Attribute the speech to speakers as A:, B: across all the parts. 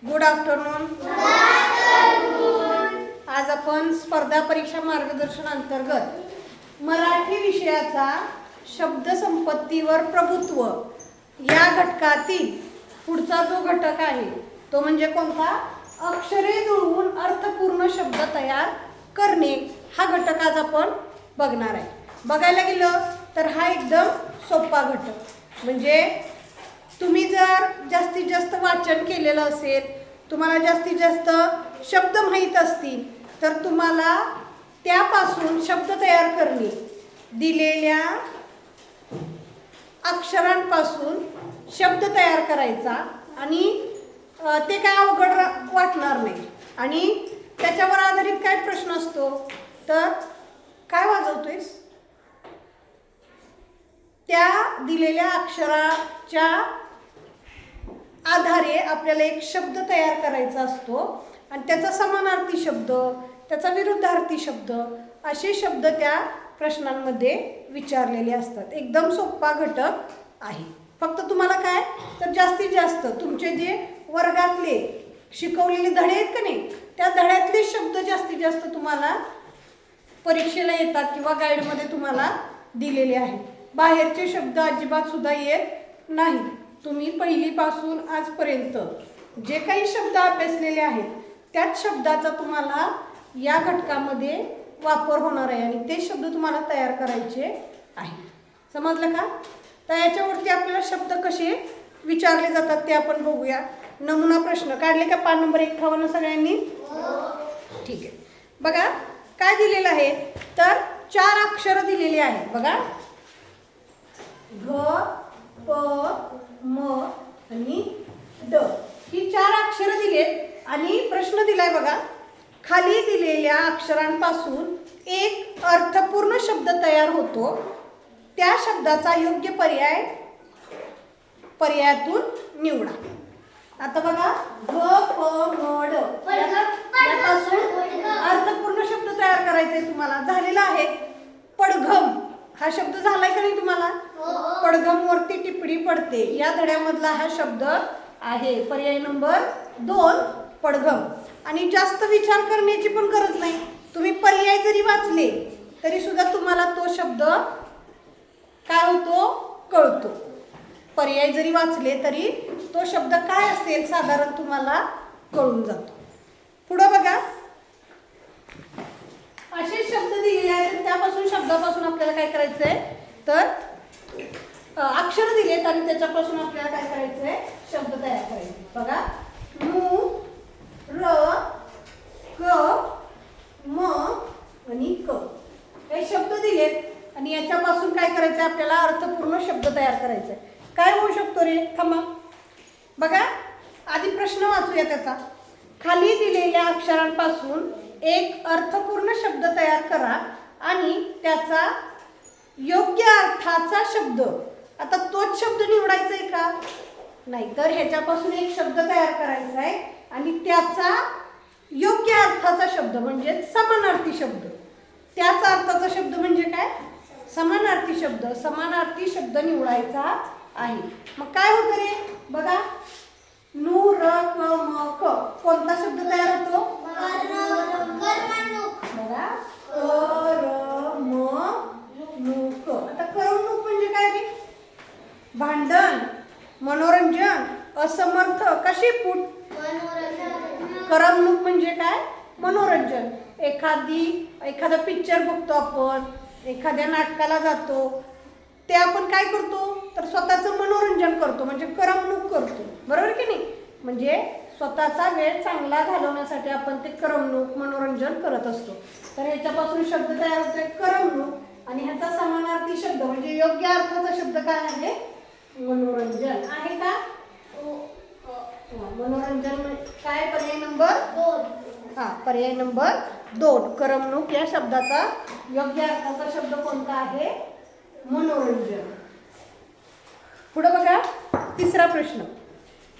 A: Good afternoon. आज आपण स्पर्धा परीक्षा मार्गदर्शन अंतर्गत मराठी विषयाचा शब्दसंपत्तीवर प्रभुत्व या घटकातील पुढचा जो घटक आहे तो म्हणजे कोणता? अक्षरे जुळवून अर्थपूर्ण शब्द तयार करणे हा घटक आज आपण बघणार आहे. बघायला गेलं तर हा एकदम सोपा घटक. म्हणजे तुम्ही जर जास्तीत जास्त वाचन केलेलं असेल, तुम्हाला जास्तीत जास्त शब्द माहीत असतील तर तुम्हाला त्यापासून शब्द तयार करणे, दिलेल्या अक्षरांपासून शब्द तयार करायचा आणि ते काय अवघड वाटणार नाही. आणि त्याच्यावर आधारित काय प्रश्न असतो तर काय वाजवतोयस, त्या दिलेल्या अक्षराच्या आधारे आपल्याला एक शब्द तयार करायचा असतो आणि त्याचा समानार्थी शब्द, त्याचा विरुद्धार्थी शब्द असे शब्द त्या प्रश्नांमध्ये विचारलेले असतात. एकदम सोपा घटक आहे. फक्त तुम्हाला काय तर जास्तीत जास्त तुमचे जे वर्गातले शिकवलेले धडे आहेत का नाही, त्या धड्यातले शब्द जास्तीत जास्त तुम्हाला परीक्षेला येतात किंवा गाईडमध्ये तुम्हाला दिलेले आहेत. बाहेरचे शब्द अजिबात सुद्धा येत नाही. तुम्ही पहिलीपासून आजपर्यंत जे काही शब्द अभ्यासलेले आहेत त्याच शब्दाचा तुम्हाला या घटकामध्ये वापर होणार आहे आणि ते शब्द तुम्हाला तयार करायचे आहे. समजलं का? तर याच्यावरती आपल्याला शब्द कसे विचारले जातात ते आपण बघूया. नमुना प्रश्न काढले का? पान नंबर 51 सगळ्यांनी? ठीक आहे. बघा काय दिलेलं आहे तर 4 अक्षरं दिलेली आहेत. बघा घ, प, म आणि ड ही 4 अक्षरं दिलेत आणि प्रश्न दिलाय बघा. खाली दिलेल्या अक्षरांपासून एक अर्थपूर्ण शब्द तयार होतो. त्या शब्दाचा योग्य पर्यायातून निवडा. आता बघा घ, प, म, ड यापासून अर्थपूर्ण शब्द तयार करायचा आहे तुम्हाला. झालेला आहे. पडघम हा शब्द झालाय का नाही तुम्हाला? पडघम वरती टिप्पणी पडते या धड्यामधला हा शब्द आहे. पर्याय नंबर 2 पडघम. आणि जास्त विचार करण्याची पण गरज नाही. तुम्ही पर्याय जरी वाचले तरी सुद्धा तुम्हाला तो शब्द काय होतो कळतो. पर्याय जरी वाचले तरी तो शब्द काय असेल साधारण तुम्हाला कळून जातो. पुढं बघा असे शब्द दिलेले आहेत. त्यापासून शब्दापासून आपल्याला काय करायचं आहे तर अक्षर दिलेत आणि त्याच्यापासून आपल्याला काय करायचं आहे शब्द तयार करायचे. बघा मु, र, क, म आणि क हे शब्द दिलेत आणि याच्यापासून काय करायचं आपल्याला अर्थपूर्ण शब्द तयार करायचा आहे. काय होऊ शकतो रे? थांबा. बघा आधी प्रश्न वाचूया त्याचा. खाली दिलेल्या अक्षरांपासून एक अर्थपूर्ण शब्द तयार करा आणि त्याचा योग्य अर्थाचा शब्द. आता तोच शब्द निवडायचा आहे का? नाही, तर ह्याच्यापासून एक शब्द तयार करायचा आहे आणि त्याचा योग्य अर्थाचा शब्द म्हणजे समानार्थी शब्द. त्याच अर्थाचा शब्द म्हणजे काय? समानार्थी शब्द. समानार्थी शब्द निवडायचा आहे. मग काय होतं रे? बघा नु, र, क, म, क कोणता शब्द तयार होतो? बघा क, र, म, नु, क. आता करमणूक म्हणजे काय रे? भांडण, मनोरंजन, असमर्थ, कशी फूट. करमणूक म्हणजे काय? मनोरंजन. एखादं पिक्चर बघतो आपण, एखाद्या नाटकाला जातो, ते आपण काय करतो तर स्वतःचं मनोरंजन करतो म्हणजे करमणूक करतो. बरोबर की नाही? म्हणजे स्वतःचा वेळ चांगला घालवण्यासाठी आपण ते करमणूक मनोरंजन करत असतो. तर ह्याच्यापासून शब्द तयार होतोय करमणूक आणि ह्याचा समानार्थी शब्द म्हणजे योग्य अर्थाचा शब्द काय आहे? मनोरंजन. आहे का? मनोरंजन काय? पर्याय नंबर 2. पर्याय नंबर 2 करमणूक या शब्दाचा योग्य अर्थाचा शब्द कोणता आहे? मनोरंजन. पुढे बघा तिसरा प्रश्न.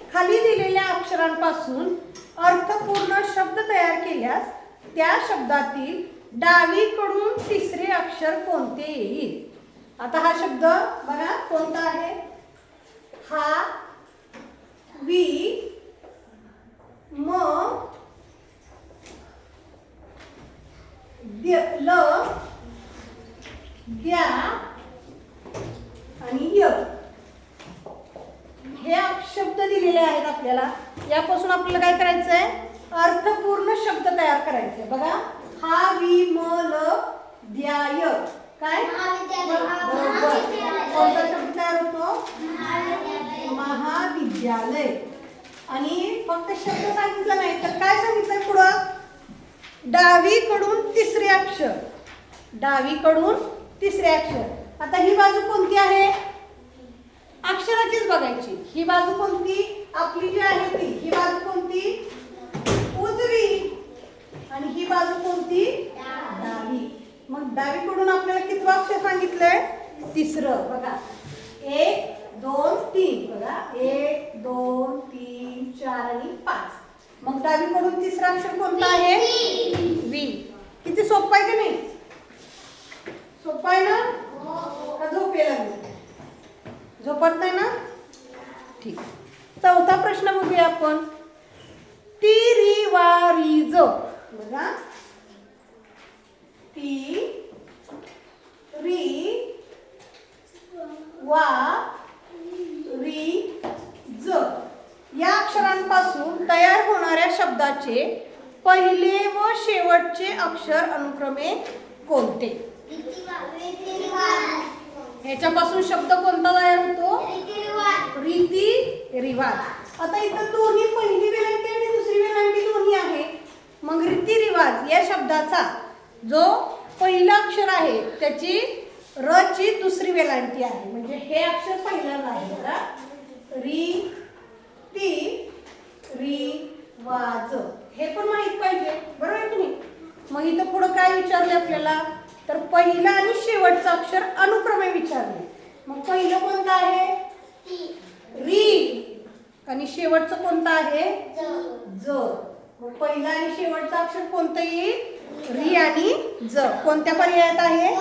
A: खाली दिलेल्या अक्षरांपासून अर्थपूर्ण शब्द तयार केल्यास त्या शब्दातील डावीकडून तिसरे अक्षर कोणते येईल? आता हा शब्द बघा कोणता आहे? हा, वी, आहेत आपल्याला, यापासून आपल्याला काय करायचं आहे, अर्थपूर्ण शब्द तयार करायचे. बघा, हा वि म ल द्याय काय बरोबर. कोणता शब्द तयार होतो, महाविद्यालय. आणि फक्त शब्द सांगितलं नाही तर काय सांगितलंय पुढं, डावीकडून तिसरे अक्षर, डावीकडून तिसरे अक्षर. आता ही बाजू कोणती आहे, अक्षराचीच बघायची. ही बाजू कोणती आपली जी आहे ती, ही बाजू कोणती उजवी आणि ही बाजू कोणती डावी. मग डावीकडून आपल्याला किती अक्षर सांगितलंय, तिसरं. बघा 1 2 3, बघा 1 2 3 4 आणि 5. मग डावीकडून तिसरा अक्षर कोणता आहे, वी. किती सोपं आहे की नाही, सोपं आहे ना, का झोप यायला लागली, झोपत नाही ना, ठीक. चौथा प्रश्न बघूया आपण, तिरिवारीज. बघा ती री वा री ज या अक्षरांपासून तयार होणाऱ्या शब्दाचे पहिले व शेवटचे अक्षर अनुक्रमे कोणते. ह्याच्यापासून शब्द कोणता तयार होतो, रीती रिवाज. आता इथं दोन्ही पहिली वेलांटी आणि दुसरी वेलांटी दोन्ही आहे. मग रीती रिवाज या शब्दाचा जो पहिला अक्षर आहे त्याची र ची दुसरी वेलांटी आहे, म्हणजे हे अक्षर पहिल्यांदा आहे. बघा री ती री वाज, हे पण माहित पाहिजे, बरोबर आहे की नाही. मग इथं पुढं काय विचारले आपल्याला, तर पहिला आणि शेवटचं अक्षर अनुक्रमे विचारले. मग पहिलं कोणतं आहे, री, आणि शेवटचं कोणतं आहे, ज. मग पहिला आणि शेवटचं अक्षर कोणतं येईल, री आणि ज. कोणत्या पर्यायात आहे,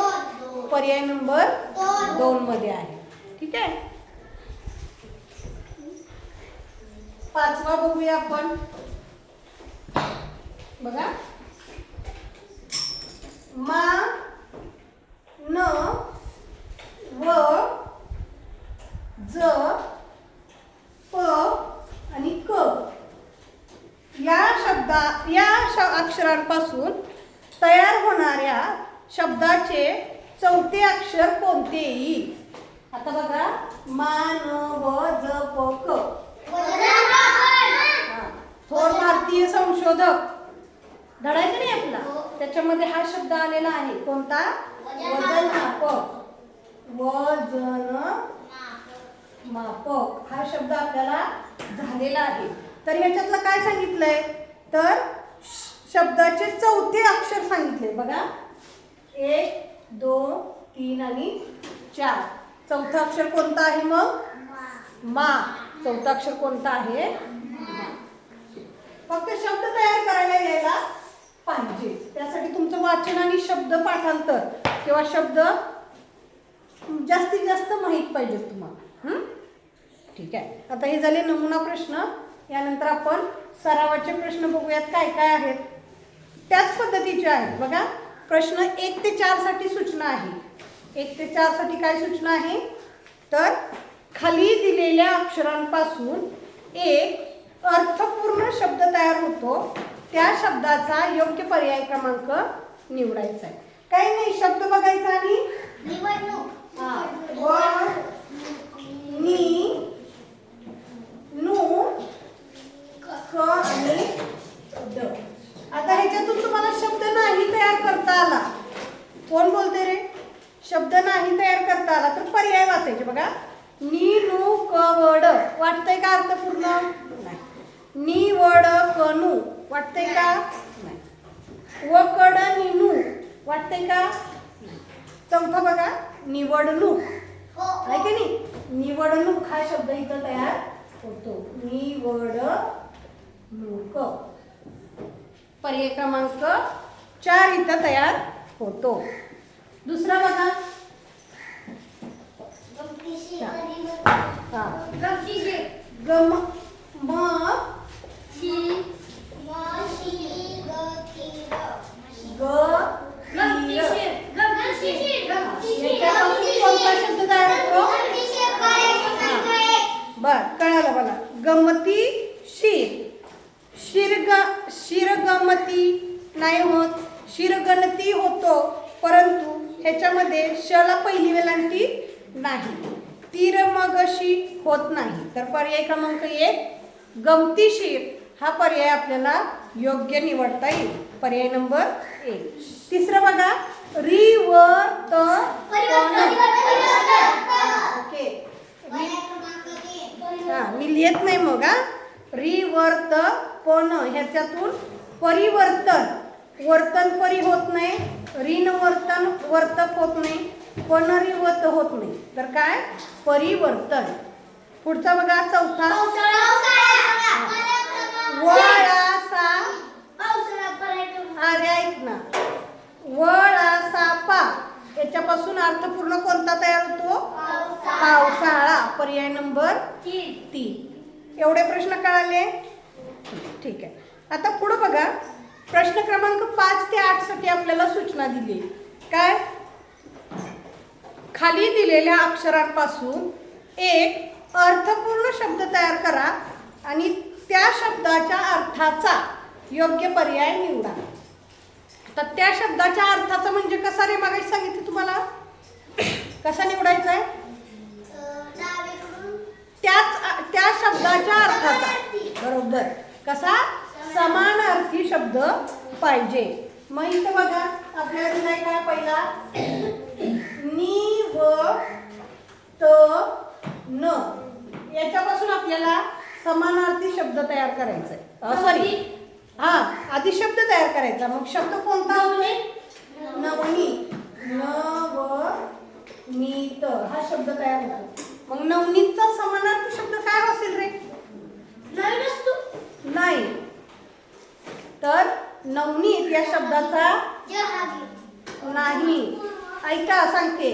A: पर्याय नंबर 2 मध्ये आहे. ठीक आहे. पाचवा बघूया आपण. बघा मा न व ज प आणि क या अक्षरांपासून तयार होणाऱ्या शब्दाचे चौथे अक्षर कोणते येईल. आता बघा मा न व ज प क. थोर भारतीय संशोधक धडा आहे नाही आपला, त्याच्यामध्ये हा शब्द आलेला आहे कोणता, वजन मापक. वजन मापक हा शब्द आपल्याला झालेला आहे. तर ह्याच्यातलं काय सांगितलंय, तर शब्दाचे चौथे अक्षर सांगितले. बघा 1 2 3 आणि 4. चौथा अक्षर कोणता आहे, मग मा. चौथा अक्षर कोणता आहे, फक्त शब्द तयार करायला यायला पाहिजे. त्यासाठी तुमचं वाचन आणि शब्द पाठांतर किंवा शब्द जास्तीत जास्त माहित पाहिजे तुम्हाला. ठीक आहे. आता हे झाले नमुना प्रश्न. यानंतर आपण सरावाचे प्रश्न बघूयात काय काय आहेत. त्याच पद्धतीचे आहेत. बघा प्रश्न 1 ते 4 साठी सूचना आहे. 1 ते 4 साठी काय सूचना आहे, तर खाली दिलेल्या अक्षरांपासून एक अर्थपूर्ण शब्द तयार होतो, त्या शब्दाचा योग्य पर्याय क्रमांक निवडायचा आहे. काही नाही, शब्द बघायचा आणि व नी नू क आणि ड. आता ह्याच्यातून तुम्हाला शब्द नाही तयार करता आला, कोण बोलते रे, शब्द नाही तयार करता आला तर पर्याय वाचायचे. बघा नी नू क वड वाटतंय का अर्थपूर्ण, नाही. नी वड कनू वाटतंय का, नाही. वकड निनू वाटतंय का, नाही. चौथा बघा निवडणूक आहे की नाही, निवडणूक हा शब्द इथं तयार होतो. निवडणूक पर्याय क्रमांक 4 इथं तयार होतो. दुसरा बघा गम म शी ग कोणता शब्द तयार होतो, बर कळालं बघा. गमती शीर. शिरगमती नाही होत, शिरगणती होतो, परंतु ह्याच्यामध्ये शला पहिली वेलांटी नाही. तीरमगशी होत नाही. तर पर्याय क्रमांक 1 गमतीशीर हा पर्याय आपल्याला योग्य निवडता येईल. पर्याय नंबर 1. तिसरं बघा रिवर्त. ओके मी लिहित नाही मग रिवर्तपण ह्याच्यातून परिवर्तन, वर्तन परी होत नाही, ऋण वर्तन वर्तक होत नाही, पणरिवत होत नाही, तर काय परिवर्तन. पुढचा बघा चौथा वळासा. अरे ऐक ना, वळासापा याच्यापासून अर्थपूर्ण कोणता तयार होतो? पावसाळा. पर्याय नंबर 3. एवढे प्रश्न कळाले? ठीक आहे. आता पुढे बघा प्रश्न क्रमांक 5 ते 8 साठी आपल्याला सूचना दिली. काय? खाली दिलेल्या अक्षरांपासून एक अर्थपूर्ण शब्द तयार करा आणि त्या शब्दाच्या अर्थाचा योग्य पर्याय निवडा. तर त्या शब्दाच्या अर्थाचा म्हणजे कसा रे? मागाशी सांगितलं तुम्हाला कसा निवडायचा आहे? त्या शब्दाच्या अर्थाचा. बरोबर. कसा? समानार्थी शब्द पाहिजे. मग इथं बघा आपल्याला दिलाय काय पहिला नि व त न याच्यापासून आपल्याला समानार्थी शब्द तयार करायचा आहे. सॉरी आधी शब्द तयार करायचा. मग शब्द कोणता होतोय? नवनीत. नवनीत हा शब्द तयार होतो. मग नवनीतचा समानार्थी शब्द काय असेल रे? नाही. तर नवनीत या शब्दाचा नाही. ऐका सांगते.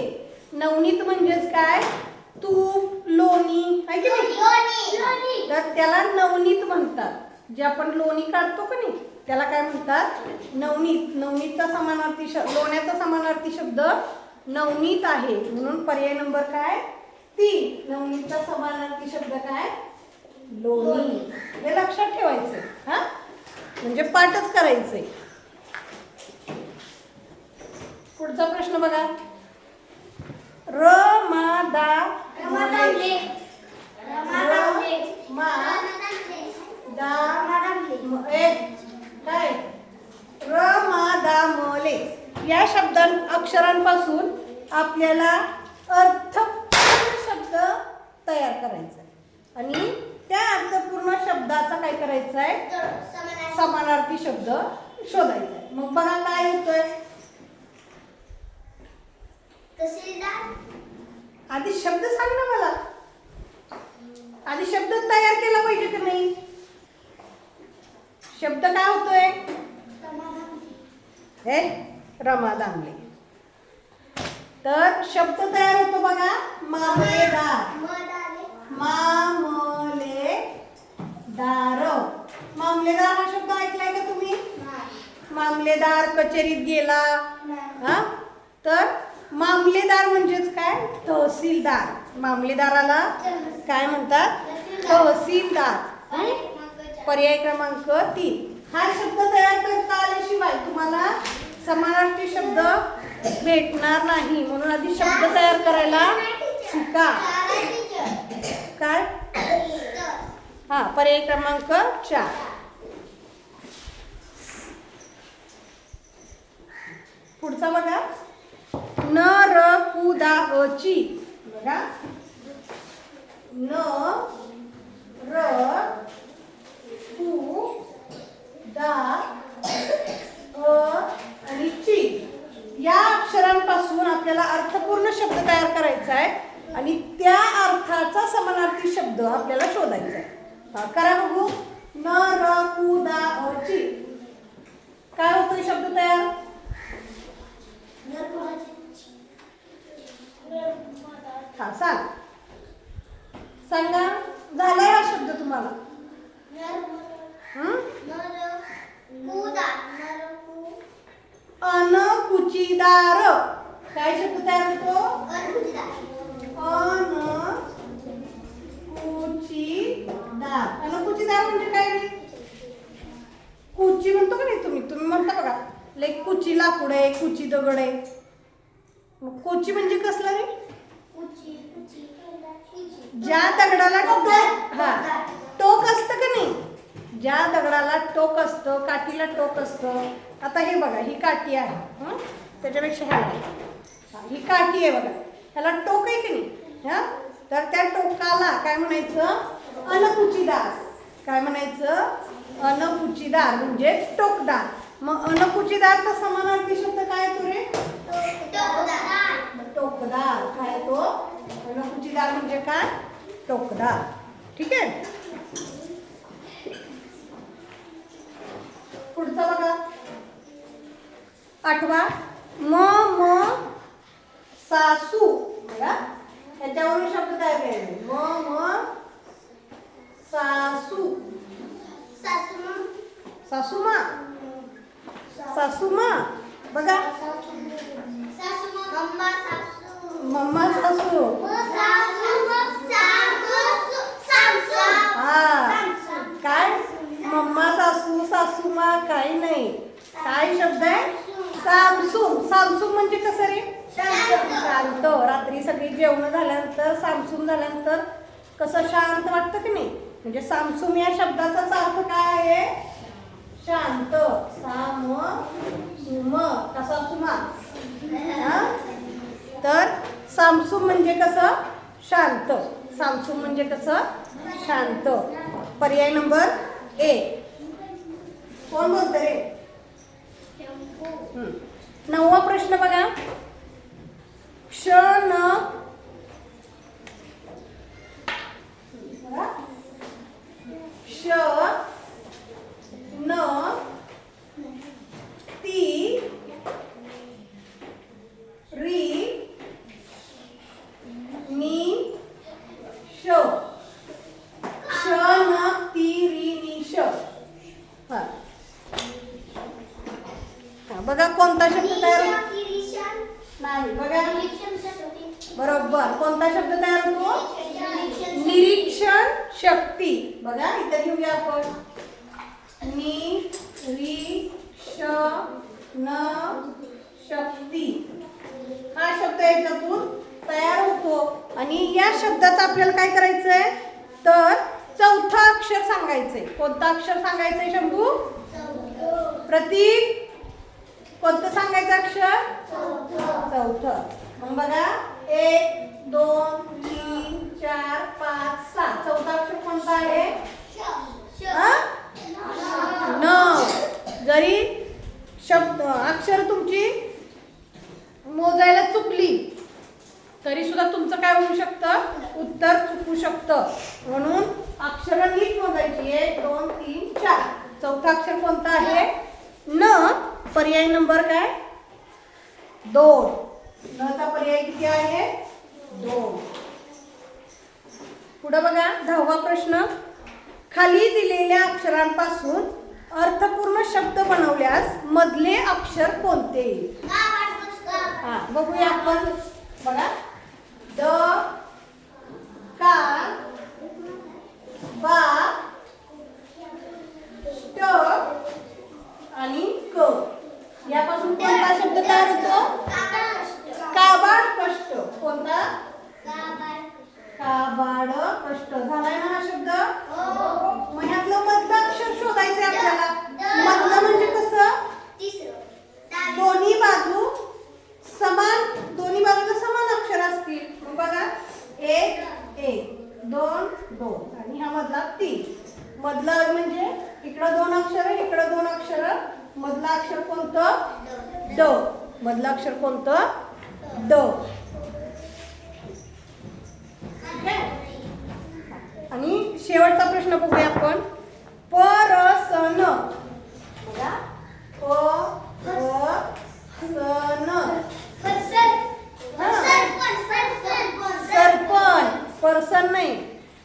A: नवनीत म्हणजेच काय? तूप, लोणी आहे की नाही? तर त्याला नवनीत म्हणतात. जे आपण लोणी काढतो का नाही त्याला काय म्हणतात? नवनीत. नवनीतचा समानार्थी लोण्याचा समानार्थी शब्द नवनीत आहे. म्हणून पर्याय नंबर काय? 3. नवनीतचा समानार्थी शब्द काय? लोणी. हे लक्षात ठेवायचं हा, म्हणजे पाठच करायचंय. पुढचा प्रश्न बघा या शब्दां अक्षरांपासून आपल्याला अर्थपूर्ण शब्द तयार करायचा आहे आणि त्या अर्थपूर्ण शब्दाचा काय करायचा आहे? समानार्थी शब्द शोधायचा आहे. मग बघा काय होतोय? आधी शब्द सांग ना मला. आधी शब्द तयार केला पाहिजे की नाही? शब्द काय होतोय? हे रमा दामले. तर शब्द तयार होतो बघा मामलेदार. मामलेदार हा शब्द ऐकलाय का तुम्ही? मामलेदार कचेरीत गेला. हा, तर मामलेदार म्हणजेच काय? तहसीलदार. मामलेदाराला काय म्हणतात? तहसीलदार. पर्याय क्रमांक 3. हा शब्द तयार करता आल्याशिवाय तुम्हाला समानार्थी शब्द भेटणार नाही. म्हणून आधी शब्द तयार करायला शिका. काय? पर्याय क्रमांक 4. पुढचा बघा न र कु दा अ ची. बघा न र कु दा अ आणि ची या अक्षरांपासून आपल्याला अर्थपूर्ण शब्द तयार करायचा आहे आणि त्या अर्थाचा समानार्थी शब्द आपल्याला शोधायचा आहे. करा बघू. न र कु दा अ ची काय होतोय शब्द तयार? सांग. सांगा. झालाय हा शब्द तुम्हाला? अनकुचीदार. काय शब्द तयार होतो? अनकुचीदार. अनकुची दार म्हणजे काय रे? कुची म्हणतो का नाही तुम्ही म्हणता बघा, लाईक कुची लाकूड आहे, कुची दगड आहे. मग कुची म्हणजे कसलं रे? ज्या दगडाला टोक असतं का नाही, ज्या दगडाला टोक असतं, काठीला टोक असतं. आता हे बघा, ही काठी आहे, त्याच्यापेक्षा ही काठी आहे बघा, ह्याला टोक आहे की नाही, तर त्या टोकाला काय म्हणायचं? अनकुचीदार. काय म्हणायचं? अनकुचीदार म्हणजे टोकदार. मग अनकुचीदारचा समानार्थी शब्द काय तो रे? टोकदार. काय तो? अनकुचीदार म्हणजे काय? टोकदार. ठीक आहे. पुढचा बघा, 8वा, म सासू. बघा ह्याच्यावरून शब्द तयार केले. म सासू. सासूमा. सासूमा. बघा मम्मा सासू. काय? मम्मा सासू सासूमा काही नाही. काय शब्द आहे? सामसूम. सामसूम म्हणजे कसं रे? शांत. रात्री सगळी जेवण झाल्यानंतर, सामसूम झाल्यानंतर कसं शांत वाटतं की नाही, म्हणजे सामसूम या शब्दाचाच अर्थ काय आहे? शांत. साम सुम. कसा सुमा. तर सामसूम म्हणजे कसं? शांत. सामसूम म्हणजे कसं? शांत. पर्याय नंबर ए. कोण बोलतं रे? 9वा प्रश्न बघा, क्षण न ती री नी श. क्ष न ती री नी श. बघा कोणता शब्द तयार होतो? नाही. बघा बरोबर. कोणता शब्द तयार होतो? निरीक्षण शक्ती. बघा इथे लिहूया आपण, नि री श न शक्ती हा शब्द याच्यातून तयार होतो. आणि या शब्दाचं आपल्याला काय करायचंय? तर चौथा अक्षर सांगायचंय. कोणता अक्षर सांगायचंय शंभू? प्रतीक. कोणतं सांगायचं अक्षर? चौथं. मग बघा 1 2 3 4 5 6. चौथा अक्षर कोणता आहे? न. जरी शब्द अक्षर तुमची मोजायला चुकली तरी सुद्धा तुमचं काय होऊ शकतं? उत्तर चुकू शकतं. म्हणून अक्षर नीट मोजायची. 1 2 3 4. चौथा अक्षर कोणता आहे? न. पर्याय नंबर काय? 2. न चा पर्याय किती आहे? 2. पुढे बघा 10वा प्रश्न, खाली दिलेल्या अक्षरांपासून अर्थपूर्ण शब्द बनवल्यास मधले अक्षर कोणते? बघूया आपण. बघा द, का, बा, ट आणि क. यापासून कोणता शब्द तयार होतो? काबाड कष्ट. कोणता? काबाड कष्ट. झालाय ना हा शब्द? मग ह्यातलं मधलं अक्षर शोधायचंय आपल्याला. मधलं म्हणजे कसं? दोन्ही बाजू समान, दोन्ही बाजूला समान अक्षर असतील. मग बघा 1 1 2 2 आणि हा मधला 3. मधलं म्हणजे इकडं 2 अक्षर, इकडं 2 अक्षर. मधलं अक्षर कोणतं? ड. मधलं अक्षर कोणतं? ड. आणि शेवटचा प्रश्न बघूया आपण. परसन. बघा सरपण. पर्सन नाही.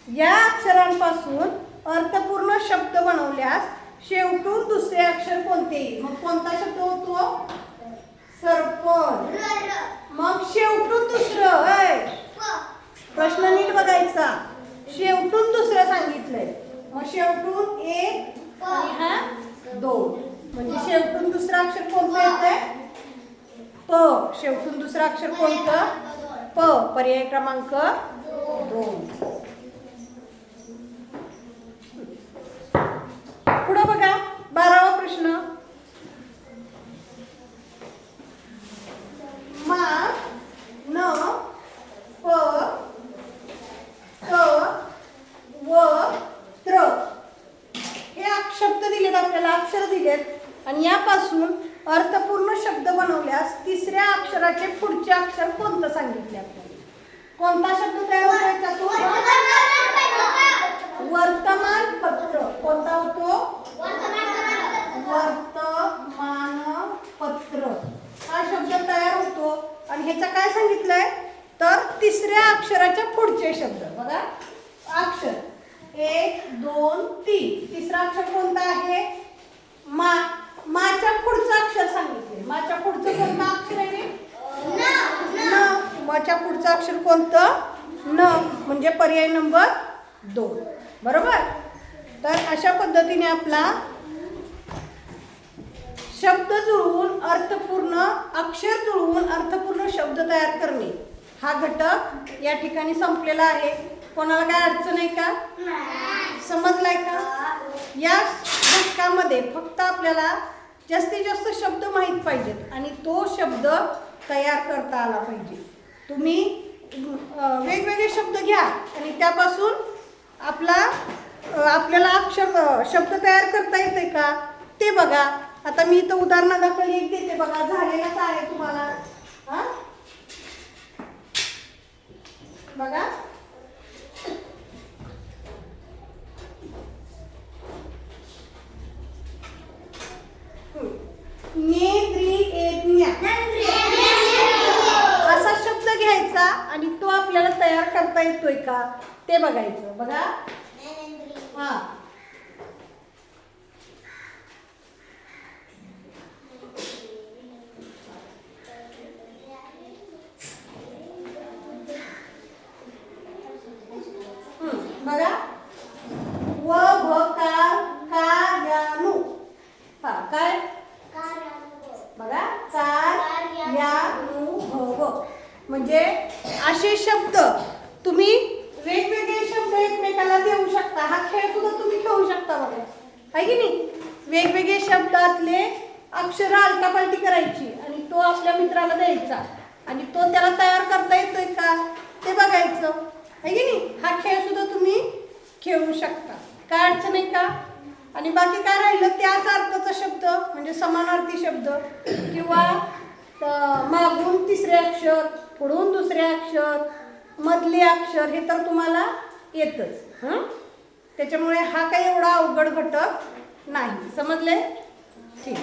A: या अक्षरांपासून अर्थपूर्ण शब्द बनवल्यास शेवटून दुसरे अक्षर कोणते येईल? मग कोणता शब्द होतो? सरपण. मग शेवटून दुसरं. प्रश्न नीट बघायचा. शेवटून दुसरं सांगितलंय. मग शेवटून एक आणि हा 2. म्हणजे शेवटून दुसरं अक्षर कोणतं येतंय? प. शेवटून दुसरं अक्षर कोणतं? प. पर्याय क्रमांक 2. पुढे बघा 12वा प्रश्न. मा न प क व त्र हे शब्द दिलेत आपल्याला, अक्षर दिलेत आणि यापासून अर्थपूर्ण शब्द बनवल्यास तिसऱ्या अक्षराचे पुढचे अक्षर कोणतं सांगितले आपल्याला? कोणता शब्द तयार होतो याच्यातून? वर्तमानपत्र. कोणता होतो? वर्तमानपत्र हा शब्द तयार होतो. आणि ह्याचं काय सांगितलंय तर तिसऱ्या अक्षराच्या पुढचे शब्द. बघा अक्षर 1 2 3. तिसरा अक्षर कोणता आहे? मा. माच्या पुढचं अक्षर सांगितले. माच्या पुढचं कोणतं अक्षर आहे? न. माच्या पुढचं अक्षर कोणतं? न. म्हणजे पर्याय नंबर 2. बरोबर. तर अशा पद्धतीने आपला शब्द जुळवून अर्थपूर्ण अक्षर जुळवून अर्थपूर्ण शब्द तयार करणे हा घटक या ठिकाणी संपलेला आहे. कोणाला काय अडचण आहे का? समजलाय का? या घटकामध्ये फक्त आपल्याला जास्तीत जास्त शब्द माहीत पाहिजेत आणि तो शब्द तयार करता आला पाहिजे. तुम्ही वेगवेगळे शब्द घ्या आणि त्यापासून आपल्याला अक्षर शब्द तयार करता येते का ते बघा. आता मी इथं उदाहरणादाखल एक देते बघा. झालेलाच आहे तुम्हाला. हा बघा. असा शब्द घ्यायचा आणि तो आपल्याला तयार करता येतोय का ते बघायचं. बघा हा बघा व भ कार्यानु. हा काय बघा कार्यानुभव. म्हणजे असे शब्द तुम्ही वेगवेगळे शब्द एकमेकाला देऊ शकता. हा खेळ सुद्धा तुम्ही खेळू शकता बघा. आहे की नाही? वेगवेगळे शब्दातले अक्षर आलटापालटी करायची आणि तो आपल्या मित्राला द्यायचा आणि तो त्याला तयार करता येतोय का ते बघायचं. आहे की नाही? हा खेळ सुद्धा तुम्ही खेळू शकता. काय अडचण आहे का? आणि बाकी काय राहिलं त्याच अर्थाचा शब्द म्हणजे समानार्थी शब्द किंवा मागून तिसरे अक्षर पुढून दुसरे अक्षर मधले अक्षर हे तर तुम्हाला येतच. त्याच्यामुळे हा काही एवढा अवघड घटक नाही. समजले? ठीक.